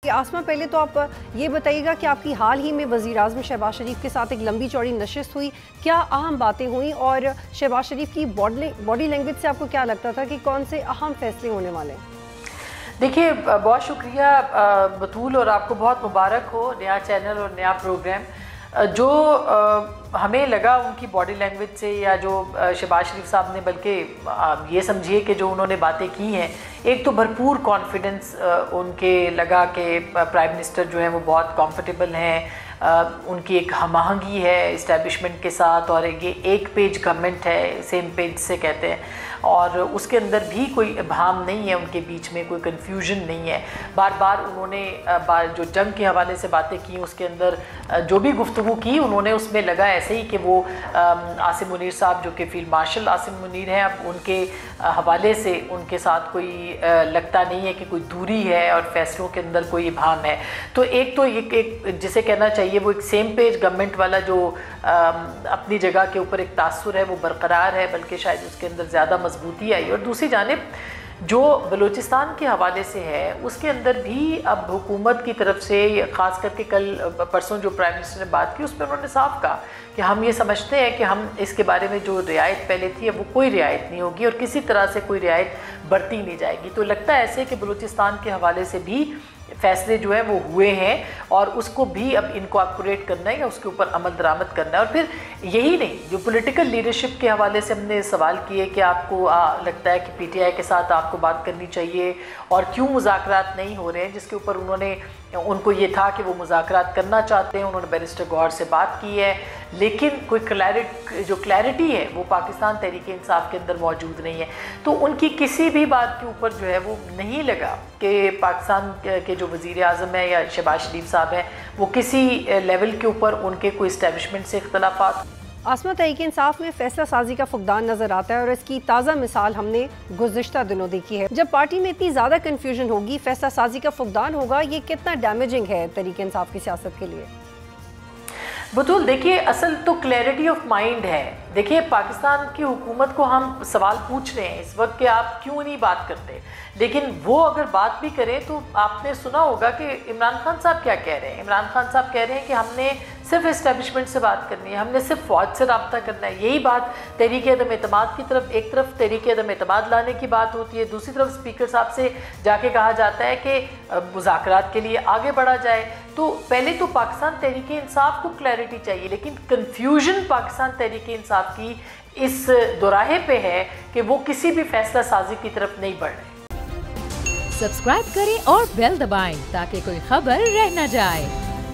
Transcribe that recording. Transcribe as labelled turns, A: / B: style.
A: आसमा, पहले तो आप ये बताइएगा कि आपकी हाल ही में वज़ीर-ए-आज़म शहबाज शरीफ के साथ एक लंबी चौड़ी नशिस्त हुई, क्या अहम बातें हुई और शहबाज शरीफ की बॉडी लैंग्वेज से आपको क्या लगता था कि कौन से अहम फैसले होने वाले हैं?
B: देखिए, बहुत शुक्रिया बतूल, और आपको बहुत मुबारक हो नया चैनल और नया प्रोग्राम। जो हमें लगा उनकी बॉडी लैंग्वेज से, या जो शहबाज शरीफ साहब ने, बल्कि ये समझिए कि जो उन्होंने बातें की हैं, एक तो भरपूर कॉन्फिडेंस उनके लगा कि प्राइम मिनिस्टर जो है वो बहुत कंफर्टेबल हैं, उनकी एक हमआहंगी है इस्टेब्लिशमेंट के साथ, और ये एक पेज गवर्नमेंट है, सेम पेज से कहते हैं, और उसके अंदर भी कोई इबहम नहीं है, उनके बीच में कोई कन्फ्यूजन नहीं है। बार बार उन्होंने जो जंग के हवाले से बातें की, उसके अंदर जो भी गुफ्तगू की, उन्होंने उसमें लगा ऐसे ही कि वो आसिम मुनीर साहब, जो कि फील्ड मार्शल आसिम मुनीर हैं, अब उनके हवाले से उनके साथ कोई लगता नहीं है कि कोई दूरी है और फैसलों के अंदर कोई इबहम है। तो एक एक जिसे कहना चाहिए वो एक सेम पेज गवर्नमेंट वाला जो अपनी जगह के ऊपर एक तासुर है वो बरकरार है, बल्कि शायद उसके अंदर ज़्यादा मजबूती आई। और दूसरी जानिब जो बलूचिस्तान के हवाले से है, उसके अंदर भी अब हुकूमत की तरफ से, ख़ास करके कल परसों जो प्राइम मिनिस्टर ने बात की, उसमें उन्होंने साफ कहा कि हम ये समझते हैं कि हम इसके बारे में जो रियायत पहले थी, अब वो कोई रियायत नहीं होगी और किसी तरह से कोई रियायत बरती नहीं जाएगी। तो लगता है ऐसे कि बलूचिस्तान के हवाले से भी फैसले जो हैं वो हुए हैं, और उसको भी अब इनकॉर्पोरेट करना है या उसके ऊपर अमल दरामद करना है। और फिर यही नहीं, जो पॉलिटिकल लीडरशिप के हवाले से हमने सवाल किए कि आपको लगता है कि पीटीआई के साथ आपको बात करनी चाहिए और क्यों मुज़ाकरात नहीं हो रहे हैं, जिसके ऊपर उनको ये था कि वो मुज़ाकरात करना चाहते हैं, उन्होंने बैरिस्टर गौहर से बात की है, लेकिन कोई क्लैरिटी है वो पाकिस्तान तहरीक इंसाफ के अंदर मौजूद नहीं है। तो उनकी किसी भी बात के ऊपर जो है वो नहीं लगा कि पाकिस्तान के जो वज़ीर-ए-आज़म है या शहबाज शरीफ साहब हैं, वो किसी लेवल के ऊपर उनके कोई इस्टेब्लिशमेंट से इख्तलाफात।
A: आसमा, तहरीक इंसाफ में फैसला साजी का फुकदान नजर आता है और इसकी ताज़ा मिसाल हमने गुज़िश्ता दिनों देखी है। जब पार्टी में इतनी ज़्यादा कन्फ्यूजन होगी, फैसला साजी का फुकदान होगा, ये कितना डैमेजिंग है तहरीक इंसाफ की सियासत के लिए?
B: बतूल, देखिए, असल तो क्लैरिटी ऑफ माइंड है। देखिए, पाकिस्तान की हुकूमत को हम सवाल पूछ रहे हैं इस वक्त कि आप क्यों नहीं बात करते, लेकिन वो अगर बात भी करें तो आपने सुना होगा कि इमरान खान साहब क्या कह रहे हैं। इमरान खान साहब कह रहे हैं कि हमने सिर्फ इस्टेब्लिशमेंट से बात करनी है, हमने सिर्फ फौज से रब्ता करना है। यही बात तहरीक अदम एतमाद की तरफ, एक तरफ तहरीक अदम एतमाद लाने की बात होती है, दूसरी तरफ स्पीकर साहब से जाके कहा जाता है कि मुज़ाकरात के लिए आगे बढ़ा जाए। तो पहले तो पाकिस्तान तहरीक इंसाफ को क्लैरिटी चाहिए, लेकिन कन्फ्यूजन पाकिस्तान तहरीक इंसाफ की इस दोराहे पे है कि वो किसी भी फैसला साजी की तरफ नहीं बढ़ रहे।
C: सब्सक्राइब करें और बेल दबाएं ताकि कोई खबर रह न जाए।